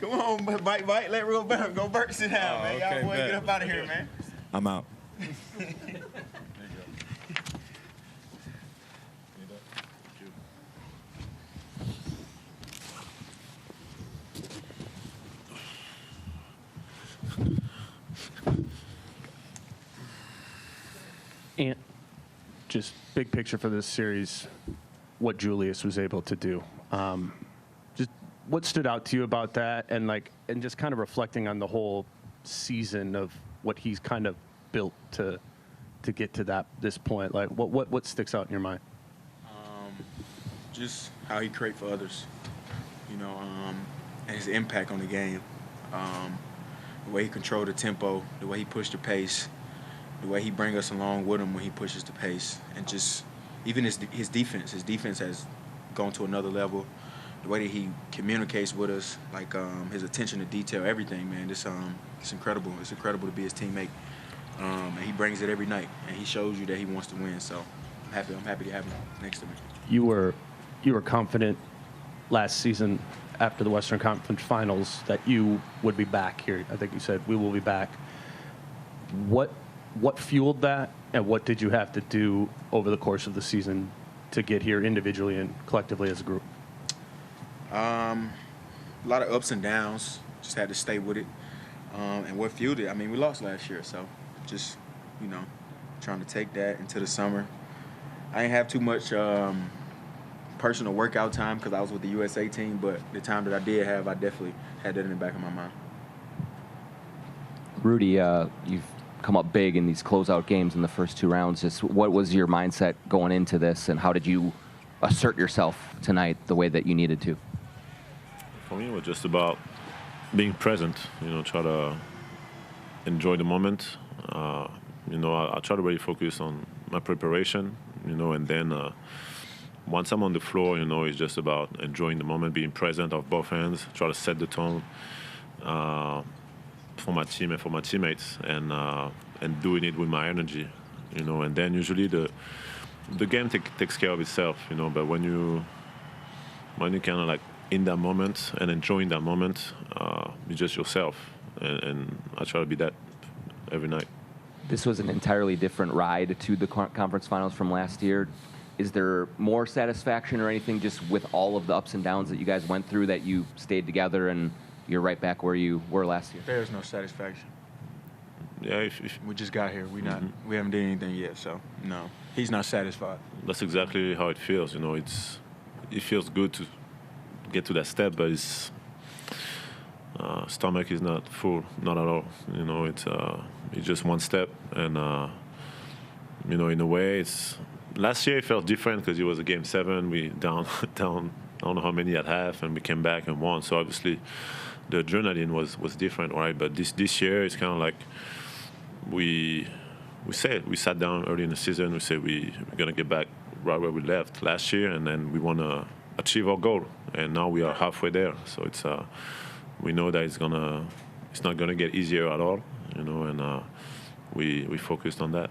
Come on, Mike, let Gobert sit down, man. Y'all boys get up out of here, man. I'm out. And just big picture for this series, what Julius was able to do. Just what stood out to you about that, and just kind of reflecting on the whole season of what he's kind of built to get to this point. Like what sticks out in your mind? Just how he create for others, and his impact on the game. The way he controlled the tempo, the way he pushed the pace, the way he bring us along with him when he pushes the pace, and just even his defense. His defense has gone to another level. The way that he communicates with us, his attention to detail, everything, man. It's incredible. It's incredible to be his teammate, and he brings it every night, and he shows you that he wants to win. So I'm happy to have him next to me. You were confident last season after the Western Conference Finals that you would be back here. I think you said we will be back. What fueled that, and what did you have to do over the course of the season to get here individually and collectively as a group? A lot of ups and downs. Just had to stay with it. And what fueled it? I mean, we lost last year, so just, trying to take that into the summer. I didn't have too much personal workout time because I was with the USA team, but the time that I did have, I definitely had that in the back of my mind. Rudy, you've come up big in these closeout games in the first two rounds. Just what was your mindset going into this, and how did you assert yourself tonight the way that you needed to? For me, it was just about being present, try to enjoy the moment. I try to really focus on my preparation, and then once I'm on the floor, it's just about enjoying the moment, being present of both ends, try to set the tone for my team and for my teammates, and doing it with my energy, and then usually the game takes care of itself, but when you kind of in that moment and enjoying that moment, you're just yourself, and I try to be that every night. This was an entirely different ride to the conference finals from last year. Is there more satisfaction or anything just with all of the ups and downs that you guys went through that you stayed together and you're right back where you were last year? There's no satisfaction. Yeah, if we just got here. We haven't done anything yet, so no, he's not satisfied. That's exactly how it feels. It feels good to get to that step, but his stomach is not full, not at all. It's just one step, and in a way, last year it felt different because it was a game 7. We down I don't know how many at half, and we came back and won. So obviously, the adrenaline was different, right? But this year it's kind of like we sat down early in the season. We said we're gonna get back right where we left last year, and then we want to achieve our goal. And now we are halfway there. So it's we know that it's not gonna get easier at all, and we focused on that.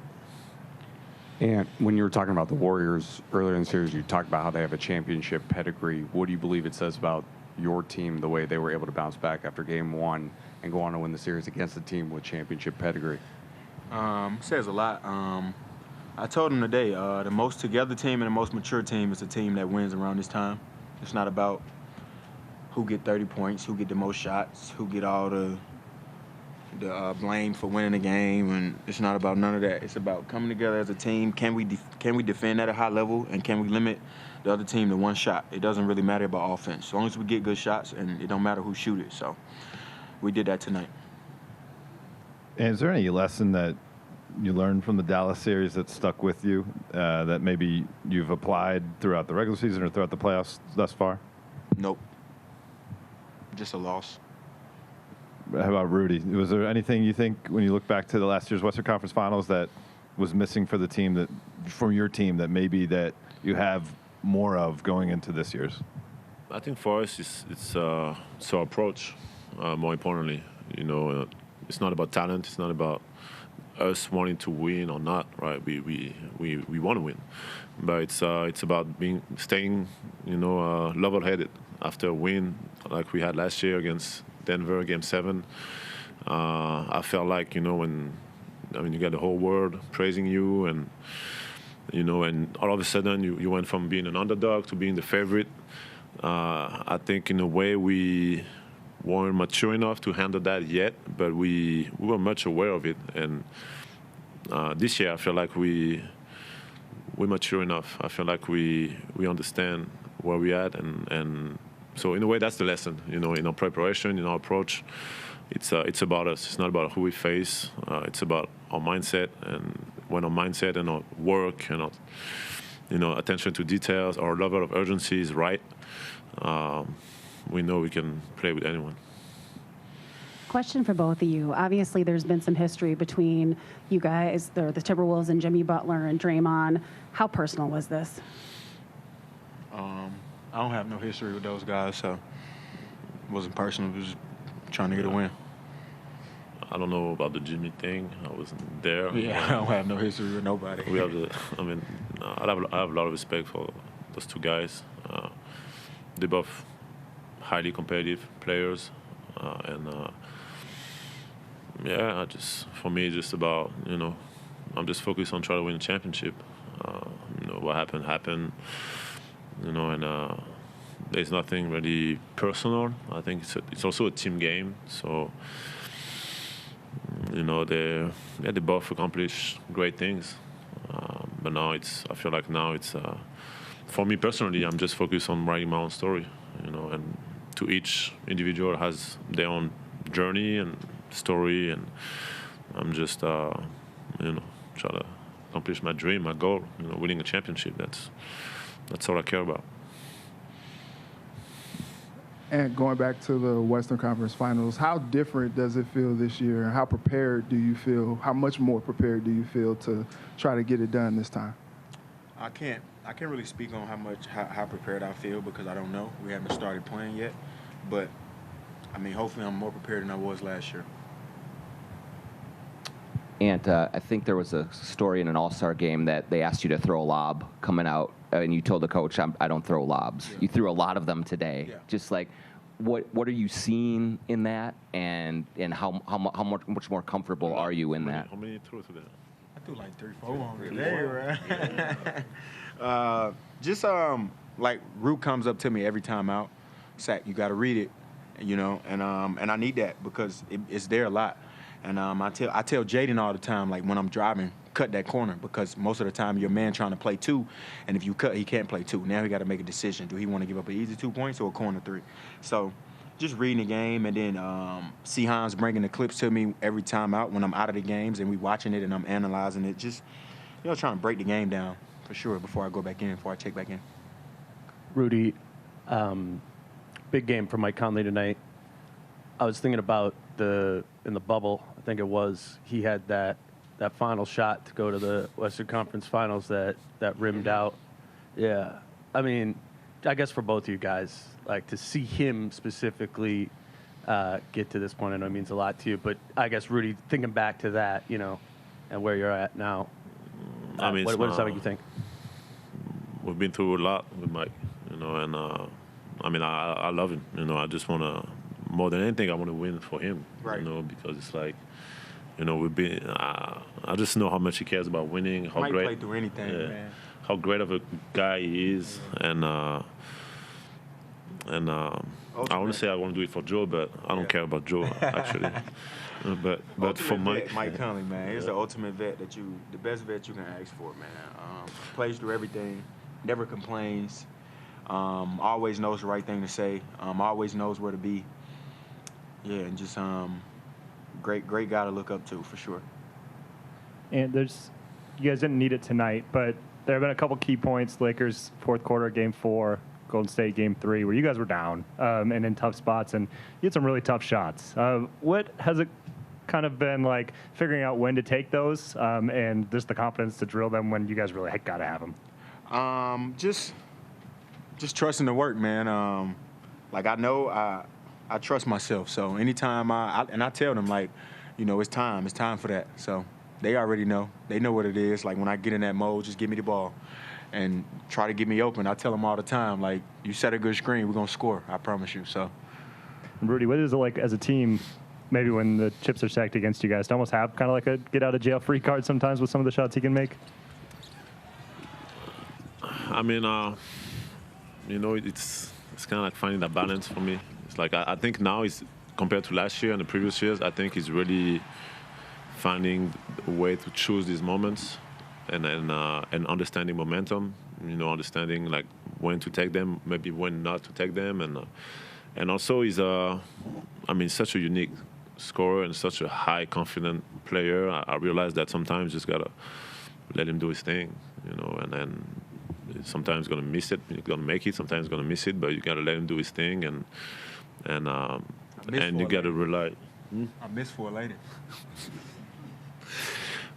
And when you were talking about the Warriors earlier in the series, you talked about how they have a championship pedigree. What do you believe it says about your team, the way they were able to bounce back after game 1 and go on to win the series against a team with championship pedigree? Says a lot. I told him today, the most together team and the most mature team is the team that wins around this time. It's not about who get 30 points, who get the most shots, who get all the blame for winning the game, and it's not about none of that. It's about coming together as a team. Can we defend at a high level, and can we limit the other team to one shot? It doesn't really matter about offense. As long as we get good shots, and it don't matter who shoot it. So we did that tonight. And is there any lesson that you learned from the Dallas series that stuck with you that maybe you've applied throughout the regular season or throughout the playoffs thus far? Nope. Just a loss. How about Rudy? Was there anything you think when you look back to the last year's Western Conference Finals that was missing for the team, from your team, that maybe that you have more of going into this year's? I think for us it's our approach. More importantly, it's not about talent. It's not about us wanting to win or not, right? We want to win, but it's about staying, level-headed after a win like we had last year against Denver, Game 7. I felt like, when you got the whole world praising you, and and all of a sudden you went from being an underdog to being the favorite. I think in a way we weren't mature enough to handle that yet, but we were much aware of it. And this year I feel like we're mature enough. I feel like we understand where we're at, and so in a way that's the lesson. In our preparation, in our approach, it's about us. It's not about who we face. It's about our mindset, and when our mindset and our work and our attention to details, our level of urgency is right, we know we can play with anyone. Question for both of you. Obviously, there's been some history between you guys, the Timberwolves and Jimmy Butler and Draymond. How personal was this? I don't have no history with those guys, so it wasn't personal. It was just trying to get a win. I don't know about the Jimmy thing. I wasn't there. Yeah, I don't have no history with nobody. I have a lot of respect for those two guys. They're both highly competitive players, for me, it's just about, I'm just focused on trying to win a championship. What happened, and there's nothing really personal. I think it's also a team game, so. They both accomplished great things, but now I feel like now it's for me personally, I'm just focused on writing my own story, and to each individual has their own journey and story, and I'm just trying to accomplish my dream, my goal, winning a championship. That's all I care about. And going back to the Western Conference Finals, how different does it feel this year? How prepared do you feel? How much more prepared do you feel to try to get it done this time? I can't really speak on how prepared I feel because I don't know. We haven't started playing yet, but hopefully I'm more prepared than I was last year. And I think there was a story in an All-Star game that they asked you to throw a lob coming out, and you told the coach, I don't throw lobs. Yeah. You threw a lot of them today. Yeah. Just like, what are you seeing in that, and how much more comfortable are you in that? How many you threw today? I threw like 3-4 on today, right? Like Root comes up to me every time out, Sack, you got to read it, and I need that because it's there a lot. And I tell Jaden all the time, like when I'm driving, cut that corner because most of the time your man trying to play two, and if you cut, he can't play two. Now he got to make a decision. Do he want to give up an easy 2 points or a corner three? So just reading the game, and then Sehan's bringing the clips to me every time out when I'm out of the games and we watching it and I'm analyzing it. Just trying to break the game down for sure before I check back in. Rudy, big game for Mike Conley tonight. I was thinking about in the bubble, I think it was, he had that final shot to go to the Western Conference Finals that rimmed out. Yeah. I guess for both of you guys, like to see him specifically get to this point, I know it means a lot to you, but I guess, Rudy, thinking back to that, and where you're at now, what does that make you think? We've been through a lot with Mike, and I love him. I just want to, more than anything, I want to win for him, right. Because it's like, we've been. I just know how much he cares about winning. How Mike great, play through anything, man. How great of a guy he is, and I want to say I want to do it for Joe, but I don't care about Joe actually. but for Mike Conley, man, he's the ultimate vet the best vet you can ask for, man. Plays through everything, never complains, always knows the right thing to say, always knows where to be. Yeah, and just great guy to look up to for sure. And you guys didn't need it tonight, but there have been a couple key points. Lakers fourth quarter, Game 4, Golden State Game 3, where you guys were down and in tough spots, and you had some really tough shots. What has it kind of been like figuring out when to take those and just the confidence to drill them when you guys really got to have them? Just trusting the work, man. I know I trust myself, so anytime I tell them, like, it's time for that. So they already know. They know what it is. Like, when I get in that mode, just give me the ball and try to get me open. I tell them all the time, like, you set a good screen, we're going to score. I promise you. So, Rudy, what is it like as a team, maybe when the chips are stacked against you guys, to almost have kind of like a get-out-of-jail-free card sometimes with some of the shots he can make? I mean, it's kind of like finding that balance for me. It's like I think now is compared to last year and the previous years, I think he's really finding a way to choose these moments and understanding momentum. Understanding like when to take them, maybe when not to take them, and also he's such a unique scorer and such a high confident player. I realize that sometimes you just gotta let him do his thing, and then sometimes gonna miss it, he's gonna make it, sometimes gonna miss it, but you gotta let him do his thing, and you gotta rely. I miss for later.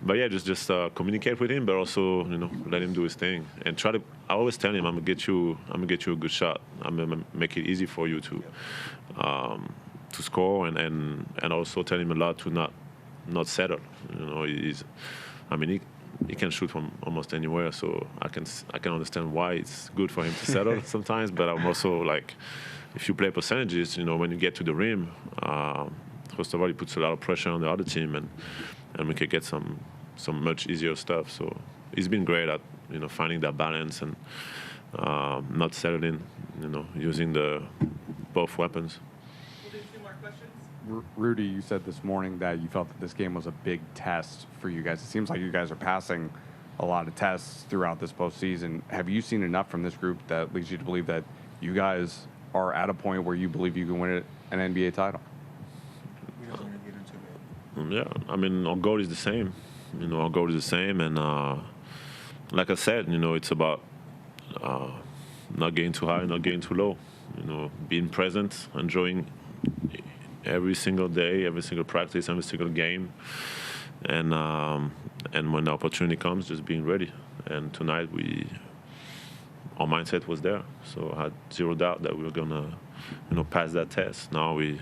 But yeah, just communicate with him, but also let him do his thing and try to. I always tell him I'm gonna get you a good shot. I'm gonna make it easy for you to score, and also tell him a lot to not settle. He can shoot from almost anywhere, so I can understand why it's good for him to settle sometimes. But I'm also like, if you play percentages, when you get to the rim, first of all, it puts a lot of pressure on the other team, and we can get some much easier stuff. So he's been great at finding that balance and not settling, using both weapons. Rudy, you said this morning that you felt that this game was a big test for you guys. It seems like you guys are passing a lot of tests throughout this postseason. Have you seen enough from this group that leads you to believe that you guys are at a point where you believe you can win an NBA title? Yeah, our goal is the same. Our goal is the same, and like I said, it's about not getting too high, not getting too low. Being present, enjoying every single day, every single practice, every single game, and when the opportunity comes, just being ready. And tonight, our mindset was there, so I had zero doubt that we were gonna, pass that test. Now we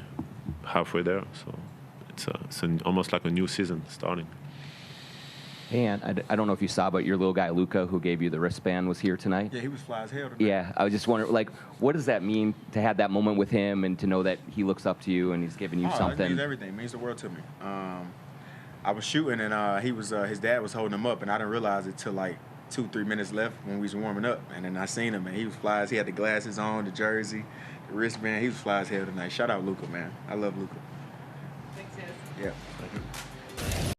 halfway there, so it's almost like a new season starting. And I don't know if you saw, but your little guy Luka, who gave you the wristband, was here tonight. Yeah, he was fly as hell tonight. Yeah, I was just wondering, like, what does that mean to have that moment with him and to know that he looks up to you and he's giving you something? It means everything. It means the world to me. I was shooting, and his dad was holding him up, and I didn't realize it till like 2-3 minutes left when we was warming up, and then I seen him, and he was fly as. He had the glasses on, the jersey, the wristband. He was fly as hell tonight. Shout out Luka, man. I love Luka. Thanks, guys. Yeah. Thank you.